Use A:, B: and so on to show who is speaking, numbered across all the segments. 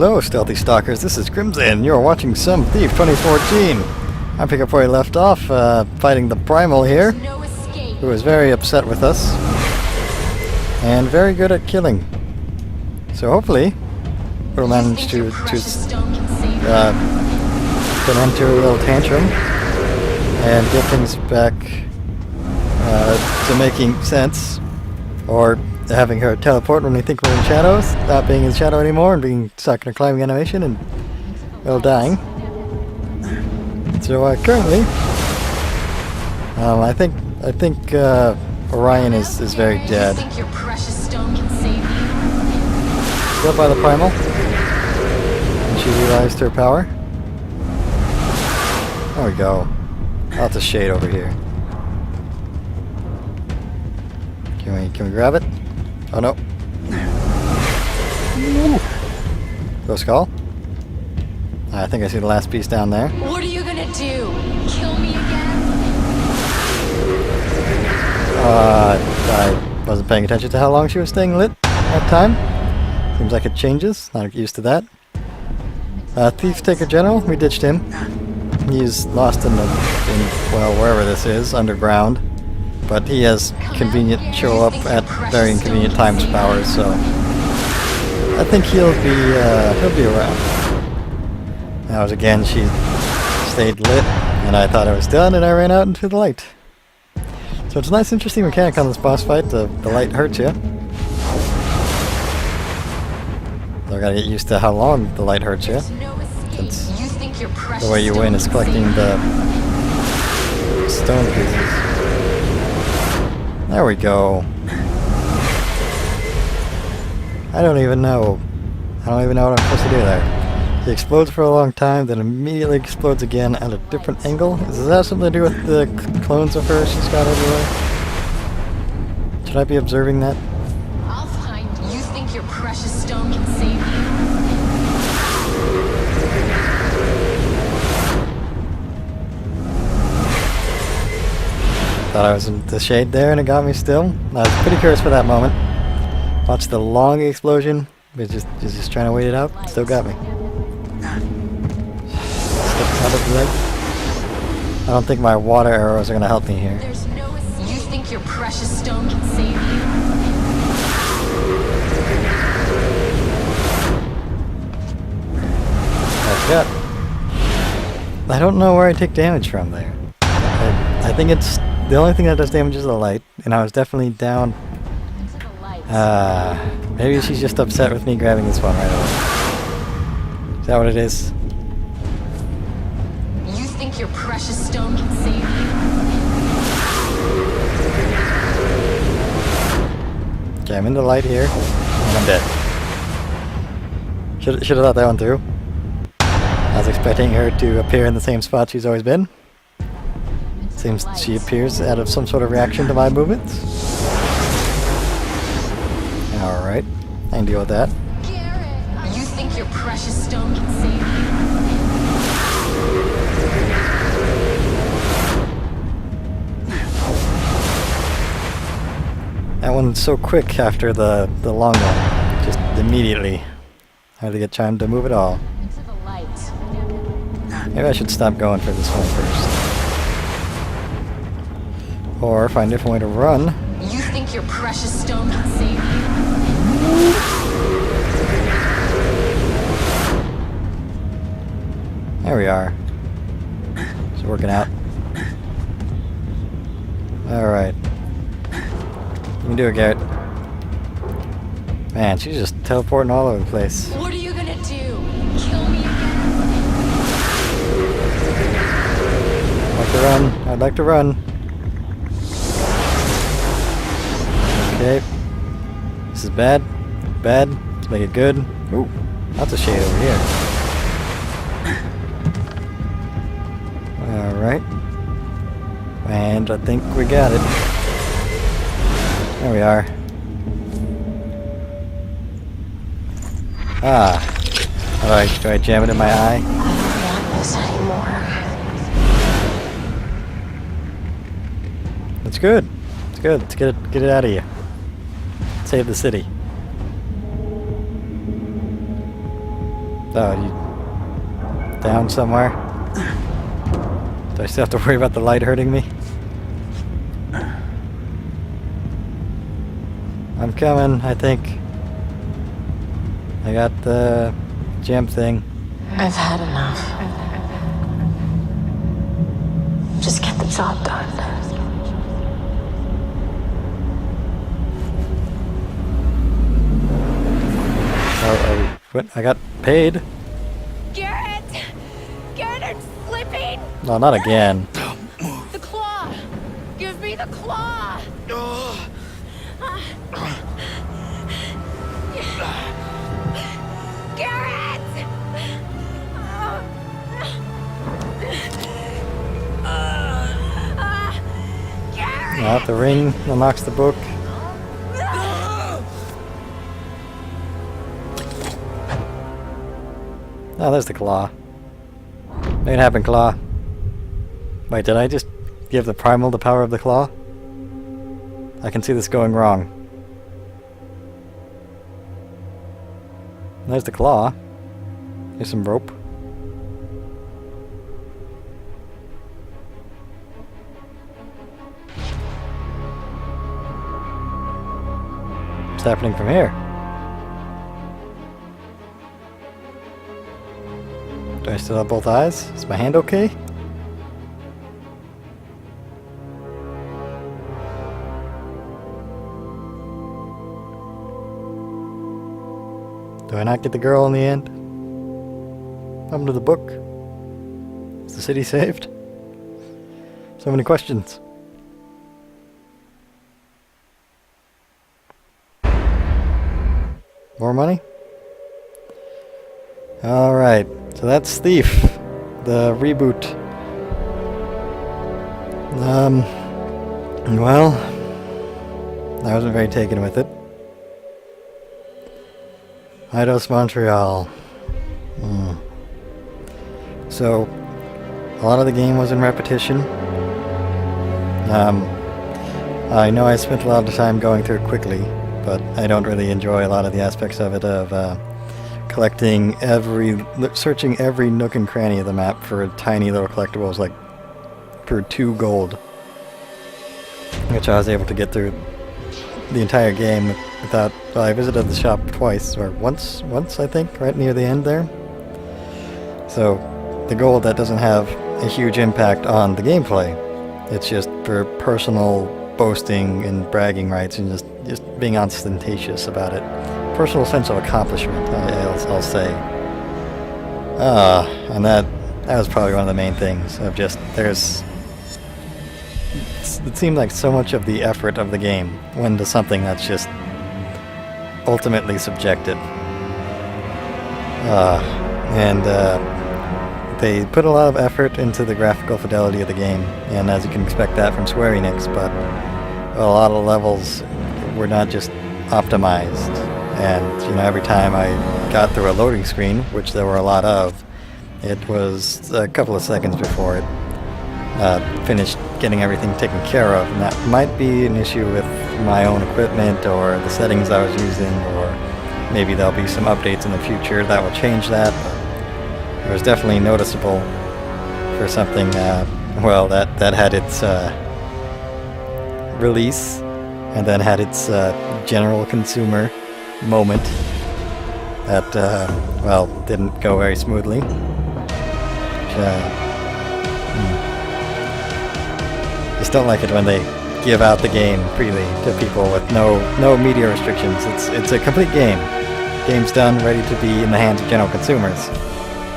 A: Hello, stealthy stalkers. This is Crimson. You're watching Some Thief 2014. I pick up where we left off, fighting the Primal here, who is very upset with us and very good at killing. So hopefully, we'll manage to put an end to a little tantrum and get things back to making sense, or having her teleport when we think we're in shadows, not being in shadow anymore and being stuck in a climbing animation and, well, dying. So currently, I think Orion is very dead. Killed by the Primal, and she realized her power. There we go. Lots of shade over here. Can we grab it? Oh no. Go skull. I think I see the last piece down there.
B: What are you gonna do? Kill me again?
A: I wasn't paying attention to how long she was staying lit that time. Seems like it changes. Not used to that. Thief Taker General, we ditched him. He's lost in well, wherever this is, underground. But he has convenient show up at very inconvenient times powers, so I think he'll be around. That was again, she stayed lit, and I thought I was done, and I ran out into the light. So it's a nice, interesting mechanic on this boss fight. The light hurts you. So I gotta get used to how long the light hurts you, since the way you win is collecting the stone pieces. There we go. I don't even know what I'm supposed to do there. He explodes for a long time, then immediately explodes again at a different angle. Does that have something to do with the clones of her she's got everywhere? Should I be observing that?
B: I'll find you. Think your precious stone can save you?
A: Thought I was in the shade there and it got me still. I was pretty curious for that moment. Watched the long explosion, but just trying to wait it out. Still got me. Stepped out of the light. I don't think my water arrows are gonna help me here.
B: There's no escape. You think your precious stone can save you?
A: I don't know where I take damage from there. I think it's the only thing that does damage is the light, and I was definitely down. Maybe she's just upset with me grabbing this one right away. Is that what it is?
B: You think your precious stone can save you?
A: Okay, I'm in the light here, and I'm dead. Should have thought that one through. I was expecting her to appear in the same spot she's always been. Seems she appears out of some sort of reaction to my movements. Alright, I can deal with that.
B: Garrett, you think your precious stone can save you?
A: That one's so quick after the long one. Just immediately. Hardly get time to move at all.
B: Into the light.
A: Maybe I should stop going for this one first. Or find a different way to run.
B: You think your precious stone can save you?
A: There we are. It's working out. Alright. You can do it, Garrett. Man, she's just teleporting all over the place.
B: What are you gonna do? Kill me again?
A: I'd like to run. I'd like to run. Okay. This is bad. Bad. Let's make it good. Ooh, lots of shade over here. Alright. And I think we got it. There we are. Do I jam it in my eye?
B: I don't want this anymore.
A: It's good. It's good. Let's get it out of you. Save the city. Oh, you down somewhere? Do I still have to worry about the light hurting me? I'm coming, I think. I got the gem thing.
B: I've had enough. Just get the job done.
A: Oh, what? I got paid?
B: Garrett! Garrett, I'm slipping!
A: No, not again.
B: The claw! Give me the claw! Garrett! Garrett!
A: The ring unlocks the book. Oh, there's the claw. Make it happen, claw. Wait, did I just give the primal the power of the claw? I can see this going wrong. There's the claw. Here's some rope. What's happening from here? Do I still have both eyes? Is my hand okay? Do I not get the girl in the end? What happened to the book? Is the city saved? So many questions. More money? Alright, so that's Thief, the reboot. Well, I wasn't very taken with it. Eidos Montreal. So, a lot of the game was in repetition. I know I spent a lot of time going through it quickly, but I don't really enjoy a lot of the aspects of it, of searching every nook and cranny of the map for tiny little collectibles, like for 2 gold, which I was able to get through the entire game without. Well, I visited the shop twice, or once I think, right near the end there. So the gold, that doesn't have a huge impact on the gameplay. It's just for personal boasting and bragging rights, and just being ostentatious about it. Personal sense of accomplishment, I'll say. And that was probably one of the main things. Of just, it seemed like so much of the effort of the game went into something that's just ultimately subjective. They put a lot of effort into the graphical fidelity of the game, and as you can expect that from Square Enix, but a lot of levels were not just optimized. And every time I got through a loading screen, which there were a lot of, it was a couple of seconds before it finished getting everything taken care of. And that might be an issue with my own equipment or the settings I was using, or maybe there'll be some updates in the future that will change that. But it was definitely noticeable for something, that had its release and then had its general consumer moment that, didn't go very smoothly. Just don't like it when they give out the game freely to people with no media restrictions. It's a complete game. Game's done, ready to be in the hands of general consumers.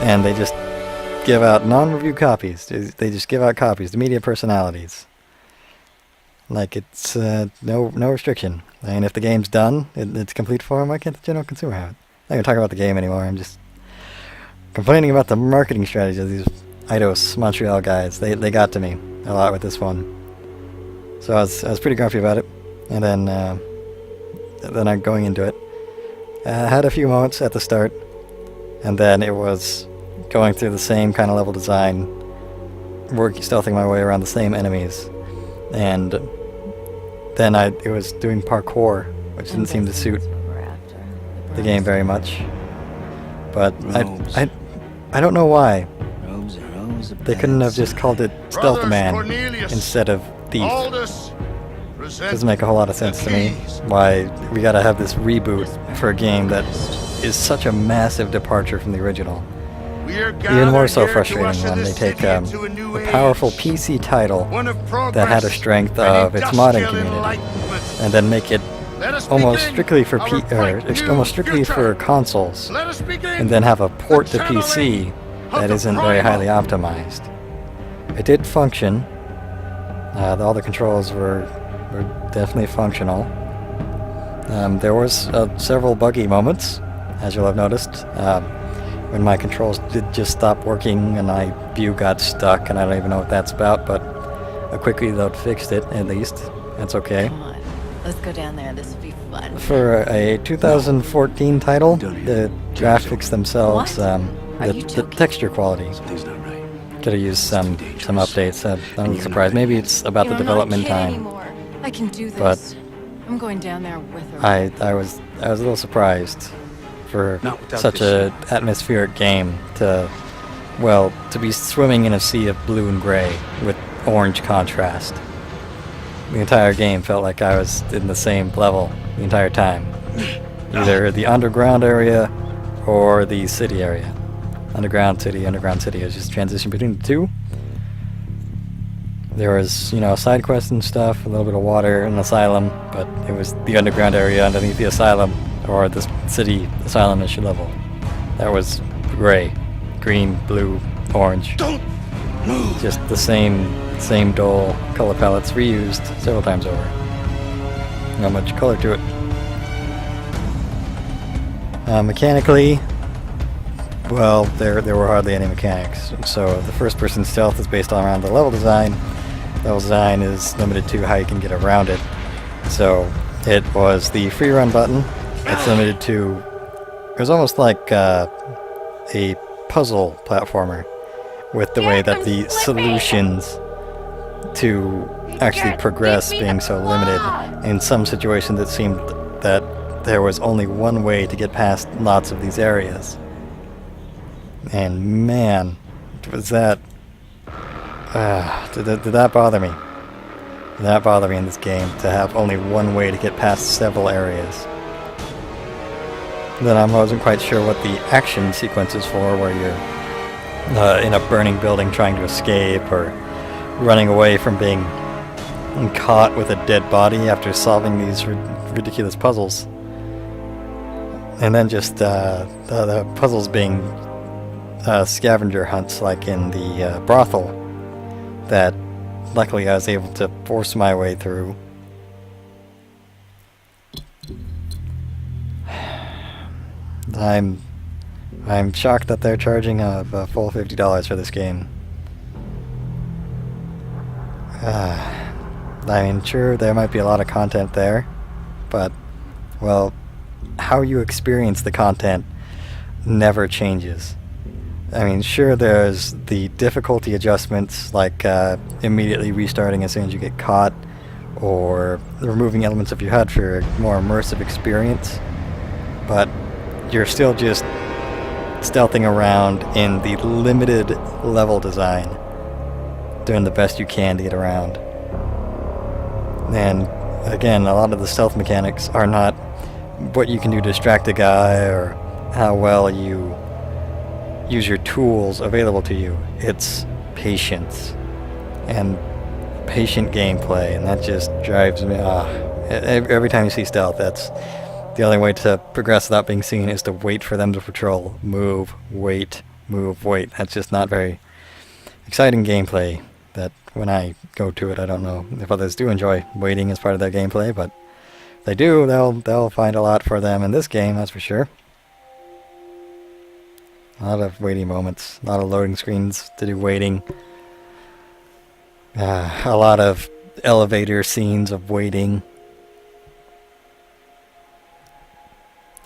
A: And they just give out non-review copies. They just give out copies to media personalities. Like it's no restriction. And if the game's done, it's complete form, why can't the general consumer have it? I'm not going to talk about the game anymore. I'm just complaining about the marketing strategy of these Eidos Montreal guys. They got to me a lot with this one. So I was pretty grumpy about it. And then I'm going into it. I had a few moments at the start, and then it was going through the same kind of level design, stealthing my way around the same enemies, and then it was doing parkour, which didn't seem to suit the game very much. But
C: Robes.
A: I don't know why.
C: Robes and rows of
A: They couldn't have
C: beds.
A: just called it Stealth
D: Brothers
A: Man
D: Cornelius,
A: instead of Thief.
D: Aldous, present
A: Doesn't make a whole lot of sense to me.
D: thieves.
A: Why we gotta have this reboot for a game that is such a massive departure from the original.
D: We are
A: Even more
D: gathered
A: so
D: here to
A: frustrating
D: usher
A: when they
D: this
A: take
D: city into a new
A: a powerful
D: age,
A: PC title
D: one of
A: that had a
D: progress
A: strength
D: and
A: of its modding
D: industrial
A: community,
D: enlightenment.
A: and then make it
D: Let us
A: almost
D: begin
A: strictly for
D: our bright new
A: almost strictly
D: future.
A: for consoles,
D: Let us begin
A: and then have a port to
D: the
A: PC
D: channeling
A: that
D: of the
A: isn't very highly
D: primal.
A: optimized. It did function. All the controls were definitely functional. There was several buggy moments, as you'll have noticed, when my controls did just stop working and my view got stuck, and I don't even know what that's about, but quickly they'll fixed it, at least. That's okay.
E: Come on, let's go down there. This will be fun.
A: For a 2014 title, the graphics themselves,
E: What? Are
A: the
E: you joking?
A: texture quality,
C: Something's not right.
A: could have used some updates. I'm surprised. Maybe it's about the
E: I'm not a
A: development
E: kid
A: time.
E: anymore. I can do this.
A: But
E: I'm going down there with her.
A: I was a little surprised for
C: Not without
A: such
C: this.
A: a atmospheric game to be swimming in a sea of blue and gray with orange contrast. The entire game felt like I was in the same level the entire time. Either the underground area or the city area. Underground city. I was just transition between the two. There was, side quests and stuff, a little bit of water, an asylum, but it was the underground area underneath the asylum, or the city asylum-ish level. That was gray, green, blue, orange.
C: Don't move.
A: Just the same dull color palettes reused several times over. Not much color to it. Mechanically, well, there were hardly any mechanics. So the first-person stealth is based around the level design. Level design is limited to how you can get around it. So it was the free run button. It's limited to. It was almost like a puzzle platformer, with the way that the solutions to actually progress being so limited. In some situations, it seemed that there was only one way to get past lots of these areas. And man, was that... did that bother me? Did that bother me in this game, to have only one way to get past several areas? Then I wasn't quite sure what the action sequence is for, where you're in a burning building trying to escape, or running away from being caught with a dead body after solving these ridiculous puzzles. And then just the puzzles being scavenger hunts, like in the brothel, that luckily I was able to force my way through. I'm shocked that they're charging a full $50 for this game. I mean, sure, there might be a lot of content there, but, well, how you experience the content never changes. I mean, sure, there's the difficulty adjustments, like immediately restarting as soon as you get caught, or removing elements of your HUD for a more immersive experience, but you're still just stealthing around in the limited level design, doing the best you can to get around. And again, a lot of the stealth mechanics are not what you can do to distract a guy or how well you use your tools available to you. It's patience and patient gameplay, and that just drives me. Every time you see stealth, that's the only way to progress without being seen, is to wait for them to patrol. Move, wait, move, wait. That's just not very exciting gameplay. That when I go to it, I don't know if others do enjoy waiting as part of their gameplay, but if they do, they'll find a lot for them in this game, that's for sure. A lot of waiting moments, a lot of loading screens to do waiting. A lot of elevator scenes of waiting.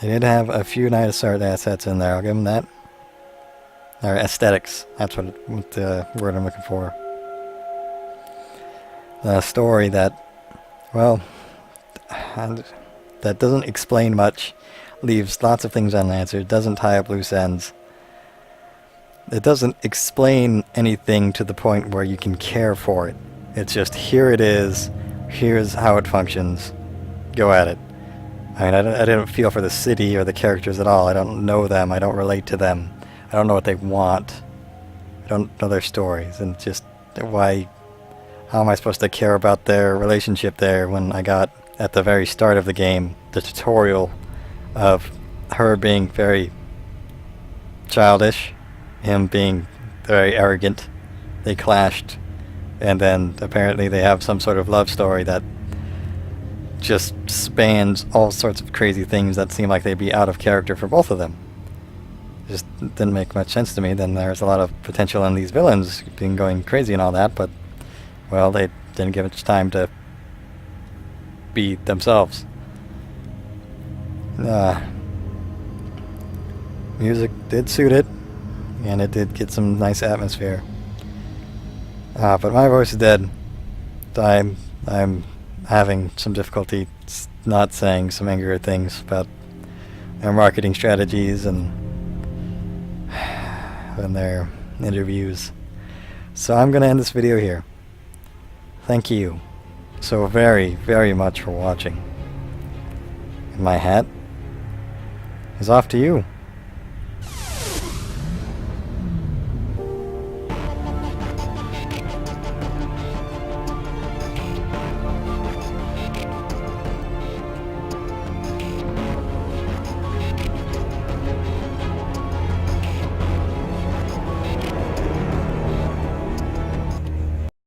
A: They did have a few nice art assets in there, I'll give them that. Or aesthetics, that's what the word I'm looking for. A story that, well, that doesn't explain much leaves lots of things unanswered, doesn't tie up loose ends. It doesn't explain anything to the point where you can care for it. It's just, here it is, here's how it functions, go at it. I mean, I didn't feel for the city or the characters at all. I don't know them, I don't relate to them. I don't know what they want. I don't know their stories, and just, why, how am I supposed to care about their relationship there when I got, at the very start of the game, the tutorial of her being very childish, him being very arrogant. They clashed, and then apparently they have some sort of love story that just spans all sorts of crazy things that seem like they'd be out of character for both of them. Just didn't make much sense to me. Then there's a lot of potential in these villains being going crazy and all that, but, well, they didn't give much time to be themselves. Music did suit it, and it did get some nice atmosphere. But my voice is dead. I'm having some difficulty not saying some angrier things about their marketing strategies and their interviews. So I'm going to end this video here. Thank you so very, very much for watching. And my hat is off to you.